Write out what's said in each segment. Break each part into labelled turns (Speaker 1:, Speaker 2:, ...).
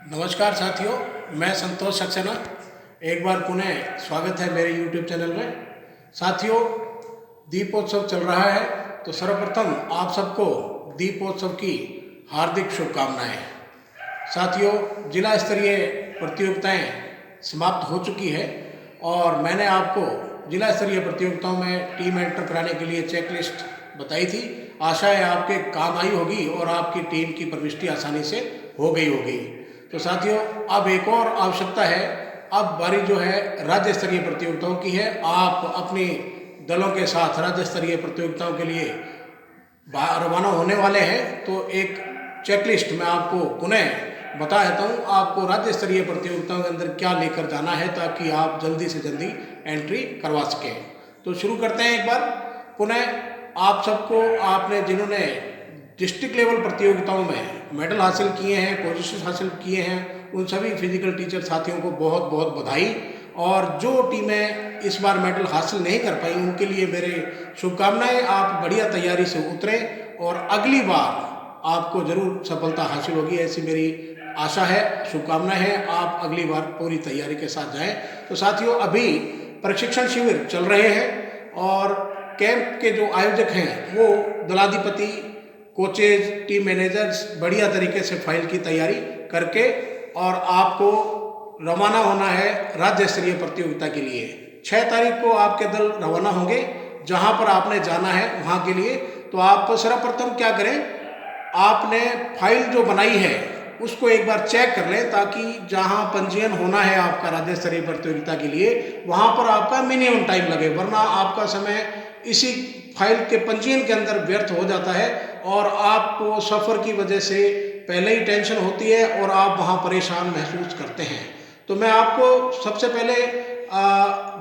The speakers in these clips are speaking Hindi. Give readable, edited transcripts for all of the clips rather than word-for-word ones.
Speaker 1: नमस्कार साथियों, मैं संतोष सक्सेना। एक बार पुनः स्वागत है मेरे YouTube चैनल में। साथियों, दीपोत्सव चल रहा है, तो सर्वप्रथम आप सबको दीपोत्सव की हार्दिक शुभकामनाएं। साथियों, जिला स्तरीय प्रतियोगिताएं समाप्त हो चुकी है और मैंने आपको जिला स्तरीय प्रतियोगिताओं में टीम एंटर कराने के लिए चेकलिस्ट बताई थी। आशा है आपके काम आई होगी और आपकी टीम की प्रविष्टि आसानी से हो गई होगी। तो साथियों, अब एक और आवश्यकता है। अब बारी जो है राज्य स्तरीय प्रतियोगिताओं की है। आप अपनी दलों के साथ राज्य स्तरीय प्रतियोगिताओं के लिए रवाना होने वाले हैं। तो एक चेकलिस्ट मैं आपको पुनः बता देता हूँ, आपको राज्य स्तरीय प्रतियोगिताओं के अंदर क्या लेकर जाना है ताकि आप जल्दी से जल्दी एंट्री करवा सकें। तो शुरू करते हैं एक बार पुनः। आप सबको, आपने जिन्होंने डिस्ट्रिक्ट लेवल प्रतियोगिताओं में मेडल हासिल किए हैं, पोजीशन हासिल किए हैं, उन सभी फिजिकल टीचर साथियों को बहुत बहुत बधाई। और जो टीमें इस बार मेडल हासिल नहीं कर पाई उनके लिए मेरे शुभकामनाएं। आप बढ़िया तैयारी से उतरें और अगली बार आपको जरूर सफलता हासिल होगी, ऐसी मेरी आशा है, शुभकामनाएं हैं। आप अगली बार पूरी तैयारी के साथ जाएं। तो साथियों, अभी प्रशिक्षण शिविर चल रहे हैं और कैंप के जो आयोजक हैं वो दलाधिपति, कोचेज, टीम मैनेजर्स बढ़िया तरीके से फाइल की तैयारी करके और आपको रवाना होना है राज्य स्तरीय प्रतियोगिता के लिए। 6 तारीख को आपके दल रवाना होंगे जहां पर आपने जाना है वहां के लिए। तो आप सर्वप्रथम क्या करें, आपने फाइल जो बनाई है उसको एक बार चेक कर लें ताकि जहां पंजीयन होना है आपका राज्य स्तरीय प्रतियोगिता के लिए वहां पर आपका मिनिमम टाइम लगे, वरना आपका समय इसी फाइल के पंजीयन के अंदर व्यर्थ हो जाता है और आपको सफ़र की वजह से पहले ही टेंशन होती है और आप वहाँ परेशान महसूस करते हैं। तो मैं आपको सबसे पहले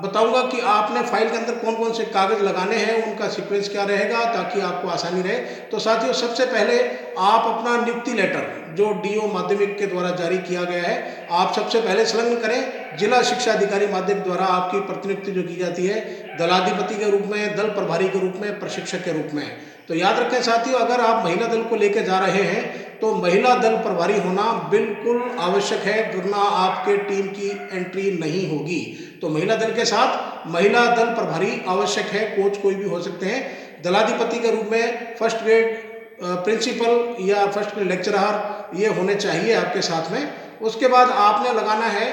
Speaker 1: बताऊंगा कि आपने फाइल के अंदर कौन कौन से कागज़ लगाने हैं, उनका सीक्वेंस क्या रहेगा ताकि आपको आसानी रहे। तो साथियों, सबसे पहले आप अपना नियुक्ति लेटर जो डीओ माध्यमिक के द्वारा जारी किया गया है, आप सबसे पहले संलग्न करें। जिला शिक्षा अधिकारी माध्यमिक द्वारा आपकी प्रतिनियुक्ति जो की जाती है दलाधिपति के रूप में, दल प्रभारी के रूप में, प्रशिक्षक के रूप में। तो याद रखें साथियों, अगर आप महिला दल को लेकर जा रहे हैं तो महिला दल प्रभारी होना बिल्कुल आवश्यक है, वरना आपके टीम की एंट्री नहीं होगी। तो महिला दल के साथ महिला दल प्रभारी आवश्यक है, कोच कोई भी हो सकते हैं। दलाधिपति के रूप में फर्स्ट ग्रेड प्रिंसिपल या फर्स्ट ग्रेड लेक्चरर ये होने चाहिए आपके साथ में। उसके बाद आपने लगाना है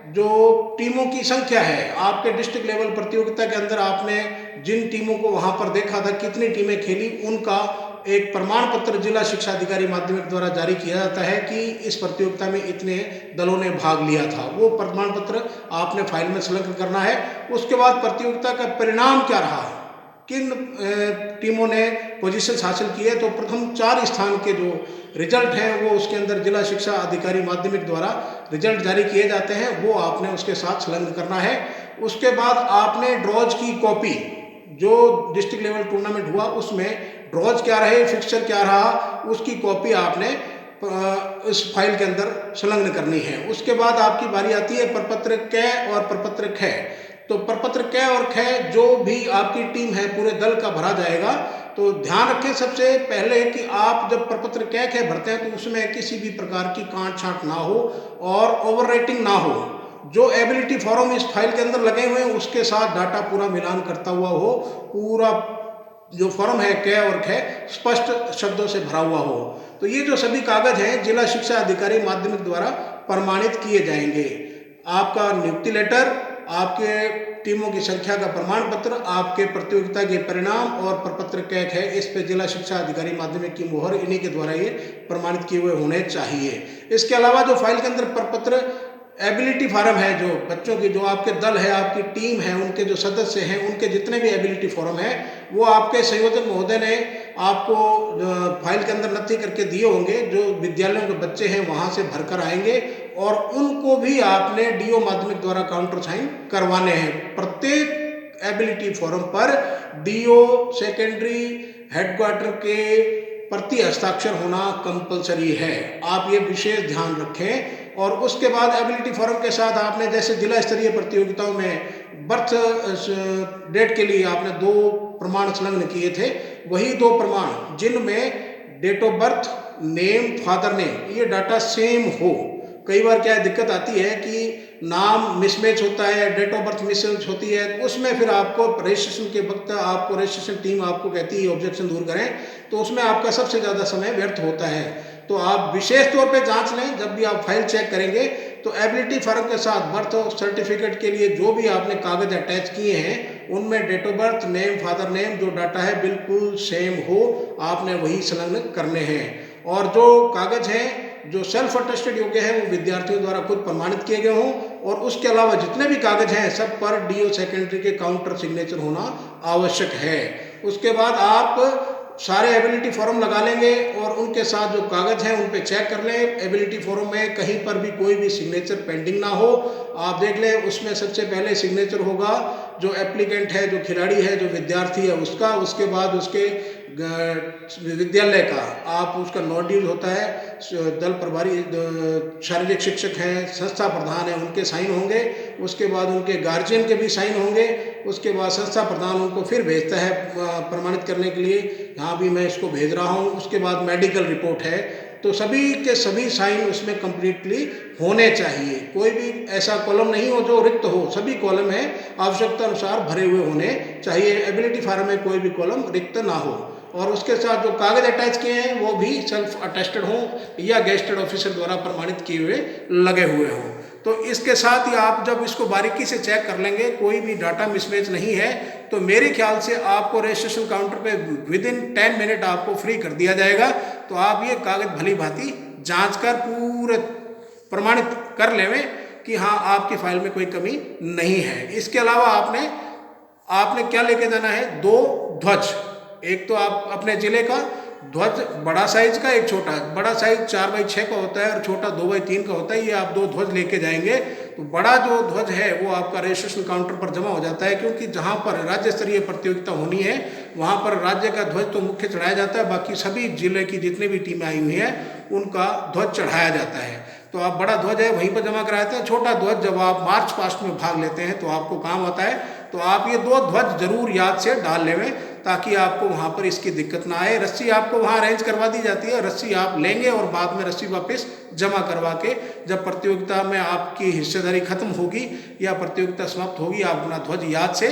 Speaker 1: जो टीमों की संख्या है आपके डिस्ट्रिक्ट लेवल प्रतियोगिता के अंदर, आपने जिन टीमों को वहां पर देखा था कितनी टीमें खेली, उनका एक प्रमाण पत्र जिला शिक्षा अधिकारी माध्यमिक द्वारा जारी किया जाता है कि इस प्रतियोगिता में इतने दलों ने भाग लिया था। वो प्रमाण पत्र आपने फाइल में संलग्न करना है। उसके बाद प्रतियोगिता का परिणाम क्या रहा, किन टीमों ने पोजीशंस हासिल किए, तो प्रथम 4 स्थान के जो रिजल्ट हैं वो उसके अंदर जिला शिक्षा अधिकारी माध्यमिक द्वारा रिजल्ट जारी किए जाते हैं, वो आपने उसके साथ संलग्न करना है। उसके बाद आपने ड्रॉज की कॉपी, जो डिस्ट्रिक्ट लेवल टूर्नामेंट हुआ उसमें ड्रॉज क्या रहे, फिक्सचर क्या रहा, उसकी कॉपी आपने इस फाइल के अंदर संलग्न करनी है। उसके बाद आपकी बारी आती है प्रपत्र क और प्रपत्र ख। तो प्रपत्र क और ख जो भी आपकी टीम है पूरे दल का भरा जाएगा। तो ध्यान रखें सबसे पहले कि आप जब प्रपत्र क ख भरते हैं तो उसमें किसी भी प्रकार की काट छांट ना हो और ओवर राइटिंग ना हो। जो एबिलिटी फॉर्म इस फाइल के अंदर लगे हुए हैं उसके साथ डाटा पूरा मिलान करता हुआ हो, पूरा जो फॉर्म है क और ख स्पष्ट शब्दों से भरा हुआ हो। तो ये जो सभी कागज हैं जिला शिक्षा अधिकारी माध्यमिक द्वारा प्रमाणित किए जाएंगे। आपका नियुक्ति लेटर, आपके टीमों की संख्या का प्रमाण पत्र, आपके प्रतियोगिता के परिणाम और प्रपत्र क है, इस पे जिला शिक्षा अधिकारी माध्यमिक की मोहर, इन्हीं के द्वारा ये प्रमाणित किए हुए होने चाहिए। इसके अलावा जो फाइल के अंदर प्रपत्र एबिलिटी फॉर्म है, जो बच्चों की, जो आपके दल है, आपकी टीम है, उनके जो सदस्य हैं, उनके जितने भी एबिलिटी फॉर्म है वो आपके संयोजक महोदय ने आपको फाइल के अंदर नत्थी करके दिए होंगे। जो विद्यालयों के बच्चे हैं वहाँ से भरकर आएंगे और उनको भी आपने डीओ माध्यमिक द्वारा काउंटर साइन करवाने हैं। प्रत्येक एबिलिटी फॉर्म पर डीओ सेकेंडरी हेडक्वार्टर के प्रति हस्ताक्षर होना कंपलसरी है, आप ये विशेष ध्यान रखें। और उसके बाद एबिलिटी फॉर्म के साथ आपने जैसे जिला स्तरीय प्रतियोगिताओं में बर्थ डेट के लिए आपने 2 प्रमाण संलग्न किए थे, वही 2 प्रमाण जिनमें date of birth, name, father name, ये डाटा सेम हो, कई बार क्या दिक्कत आती है कि नाम मिसमैच होता है, डेट ऑफ बर्थ मिसमैच होती है, तो उसमें फिर आपको रजिस्ट्रेशन के वक्त आपको रजिस्ट्रेशन टीम आपको कहती है ऑब्जेक्शन दूर करें, तो उसमें आपका सबसे ज़्यादा समय व्यर्थ होता है। तो आप विशेष तौर पे जांच लें, जब भी आप फाइल चेक करेंगे तो एबिलिटी फॉर्म के साथ बर्थ सर्टिफिकेट के लिए जो भी आपने कागज अटैच किए हैं उनमें date of birth, name, father name, जो डाटा है बिल्कुल सेम हो, आपने वही संलग्न करने हैं। और जो कागज हैं जो सेल्फ अटेस्टेड योग्य है वो विद्यार्थियों द्वारा खुद प्रमाणित किए गए हों, और उसके अलावा जितने भी कागज हैं सब पर डीओ सेकेंडरी के काउंटर सिग्नेचर होना आवश्यक है। उसके बाद आप सारे एबिलिटी फॉर्म लगा लेंगे और उनके साथ जो कागज हैं उन पे चेक कर लें। एबिलिटी फॉर्म में कहीं पर भी कोई भी सिग्नेचर पेंडिंग ना हो, आप देख लें। उसमें सबसे पहले सिग्नेचर होगा जो एप्लीकेंट है, जो खिलाड़ी है, जो विद्यार्थी है उसका, उसके बाद उसके विद्यालय का, आप उसका नोड्यूल होता है, दल प्रभारी, शारीरिक शिक्षक हैं, संस्था प्रधान है, उनके साइन होंगे। उसके बाद उनके गार्जियन के भी साइन होंगे। उसके बाद संस्था प्रधान उनको फिर भेजता है प्रमाणित करने के लिए, यहाँ भी मैं इसको भेज रहा हूँ। उसके बाद मेडिकल रिपोर्ट है, तो सभी के सभी साइन उसमें कंप्लीटली होने चाहिए। कोई भी ऐसा कॉलम नहीं हो जो रिक्त हो, सभी कॉलम है आवश्यकता अनुसार भरे हुए होने चाहिए। एबिलिटी फॉर्म में कोई भी कॉलम रिक्त ना हो, और उसके साथ जो कागज अटैच किए हैं वो भी सेल्फ अटेस्टेड हों या गेस्टेड ऑफिसर द्वारा प्रमाणित किए हुए लगे हुए हों। तो इसके साथ ही आप जब इसको बारीकी से चेक कर लेंगे, कोई भी डाटा मिसमैच नहीं है, तो मेरे ख्याल से आपको रजिस्ट्रेशन काउंटर पे विदिन 10 मिनट आपको फ्री कर दिया जाएगा। तो आप ये कागज भली भांति जांच कर पूरे प्रमाणित कर लेवें कि हाँ आपकी फाइल में कोई कमी नहीं है। इसके अलावा आपने क्या लेके जाना है, 2 ध्वज। एक तो आप अपने जिले का ध्वज बड़ा साइज का, एक छोटा। बड़ा साइज 4x6 का होता है और छोटा 2x3 का होता है। ये आप 2 ध्वज लेके जाएंगे। तो बड़ा जो ध्वज है वो आपका रजिस्ट्रेशन काउंटर पर जमा हो जाता है, क्योंकि जहाँ पर राज्य स्तरीय प्रतियोगिता होनी है वहाँ पर राज्य का ध्वज तो मुख्य चढ़ाया जाता है, बाकी सभी जिले की जितनी भी टीमें आई हुई हैं उनका ध्वज चढ़ाया जाता है। तो आप बड़ा ध्वज है वहीं पर जमा कराते हैं। छोटा ध्वज जब आप मार्च पास्ट में भाग लेते हैं तो आपको काम आता है। तो आप ये 2 ध्वज जरूर याद से डाल लेवें, ताकि आपको वहाँ पर इसकी दिक्कत ना आए। रस्सी आपको वहाँ अरेंज करवा दी जाती है, रस्सी आप लेंगे और बाद में रस्सी वापस जमा करवा के जब प्रतियोगिता में आपकी हिस्सेदारी खत्म होगी या प्रतियोगिता समाप्त होगी, आप अपना ध्वज याद से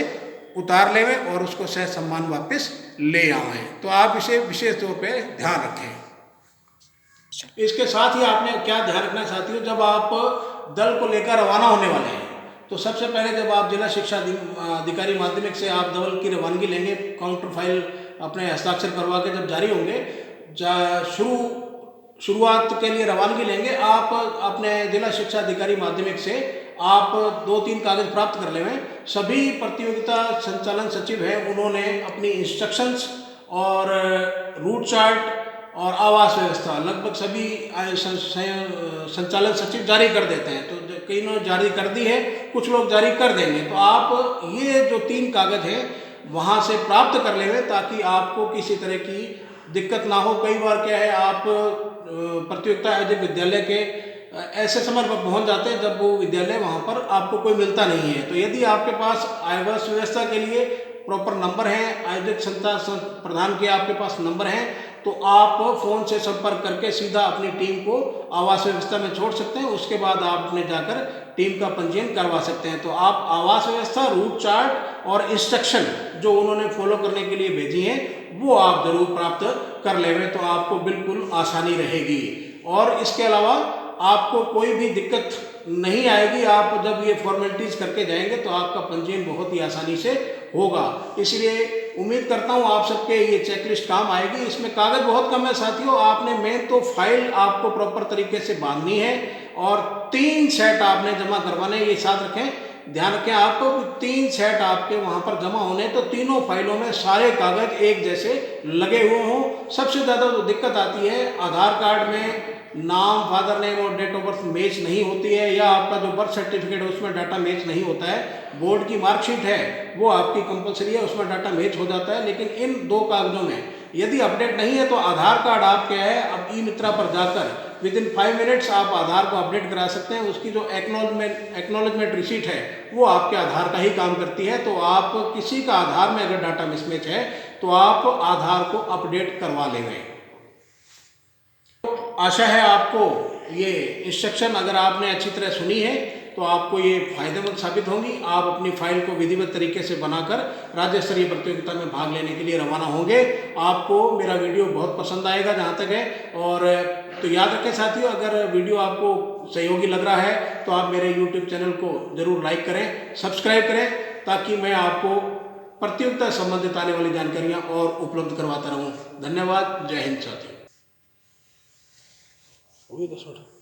Speaker 1: उतार लेवें और उसको सह सम्मान वापस ले आवें। तो आप इसे विशेष तौर पर ध्यान रखें। इसके साथ ही आपने क्या ध्यान रखना साथियों, जब आप दल को लेकर रवाना होने वाले हैं तो सबसे पहले जब आप जिला शिक्षा अधिकारी माध्यमिक से आप दल की रवानगी लेंगे, काउंटर फाइल अपने हस्ताक्षर करवा के जब जारी होंगे, शुरुआत के लिए रवानगी लेंगे, आप अपने जिला शिक्षा अधिकारी माध्यमिक से आप 2-3 कागज प्राप्त कर लेंगे। सभी प्रतियोगिता संचालन सचिव हैं, उन्होंने अपनी इंस्ट्रक्शंस और रूट चार्ट और आवास व्यवस्था लगभग सभी संचालन सचिव जारी कर देते हैं। तो कई ने जारी कर दी है, कुछ लोग जारी कर देंगे। तो आप ये जो 3 कागज हैं वहाँ से प्राप्त कर लेंगे, ताकि आपको किसी तरह की दिक्कत ना हो। कई बार क्या है, आप प्रतियोगिता आयोजक विद्यालय के ऐसे समय पर पहुँच जाते हैं जब वो विद्यालय वहाँ पर आपको कोई मिलता नहीं है। तो यदि आपके पास आवास व्यवस्था के लिए प्रॉपर नंबर हैं, आयोजक संस्था प्रधान के आपके पास नंबर हैं, तो आप फ़ोन से संपर्क करके सीधा अपनी टीम को आवास व्यवस्था में छोड़ सकते हैं। उसके बाद आप अपने जाकर टीम का पंजीयन करवा सकते हैं। तो आप आवास व्यवस्था, रूट चार्ट और इंस्ट्रक्शन जो उन्होंने फॉलो करने के लिए भेजी हैं वो आप जरूर प्राप्त कर लेंगे, तो आपको बिल्कुल आसानी रहेगी। और इसके अलावा आपको कोई भी दिक्कत नहीं आएगी। आप जब ये फॉर्मेलिटीज़ करके जाएंगे तो आपका पंजीयन बहुत ही आसानी से होगा। इसलिए उम्मीद करता हूँ आप सबके ये चेकलिस्ट काम आएगी। इसमें कागज बहुत कम है साथियों। आपने मेन तो फाइल आपको प्रॉपर तरीके से बांधनी है और 3 सेट आपने जमा करवाने, ये साथ रखें, ध्यान रखें आपको 3 सेट आपके वहाँ पर जमा होने, तो तीनों फाइलों में सारे कागज एक जैसे लगे हुए हों। सबसे ज़्यादा जो दिक्कत आती है, आधार कार्ड में नाम, फादर नेम और डेट ऑफ बर्थ मैच नहीं होती है, या आपका जो बर्थ सर्टिफिकेट है उसमें डाटा मैच नहीं होता है। बोर्ड की मार्कशीट है वो आपकी कंपलसरी है, उसमें डाटा मैच हो जाता है। लेकिन इन 2 कागजों में यदि अपडेट नहीं है तो आधार कार्ड आप क्या है, अब ई मित्रा पर जाकर विदिन 5 मिनट्स आप आधार को अपडेट करा सकते हैं। उसकी जो एक्नॉलेजमेंट रिसीट है वो आपके आधार का ही काम करती है। तो आप किसी का आधार में अगर डाटा मिसमैच है तो आप आधार को अपडेट करवा लेंगे। आशा है आपको ये इंस्ट्रक्शन अगर आपने अच्छी तरह सुनी है तो आपको ये फायदेमंद साबित होंगी। आप अपनी फाइल को विधिवत तरीके से बनाकर राज्य स्तरीय प्रतियोगिता में भाग लेने के लिए रवाना होंगे। आपको मेरा वीडियो बहुत पसंद आएगा जहाँ तक है। और तो याद रखें साथियों, अगर वीडियो आपको सहयोगी लग रहा है तो आप मेरे YouTube चैनल को ज़रूर लाइक करें, सब्सक्राइब करें, ताकि मैं आपको प्रतियोगिता संबंधित आने वाली जानकारियाँ और उपलब्ध करवाता रहूँ। धन्यवाद। जय हिंद साथियों। 10 मिनट।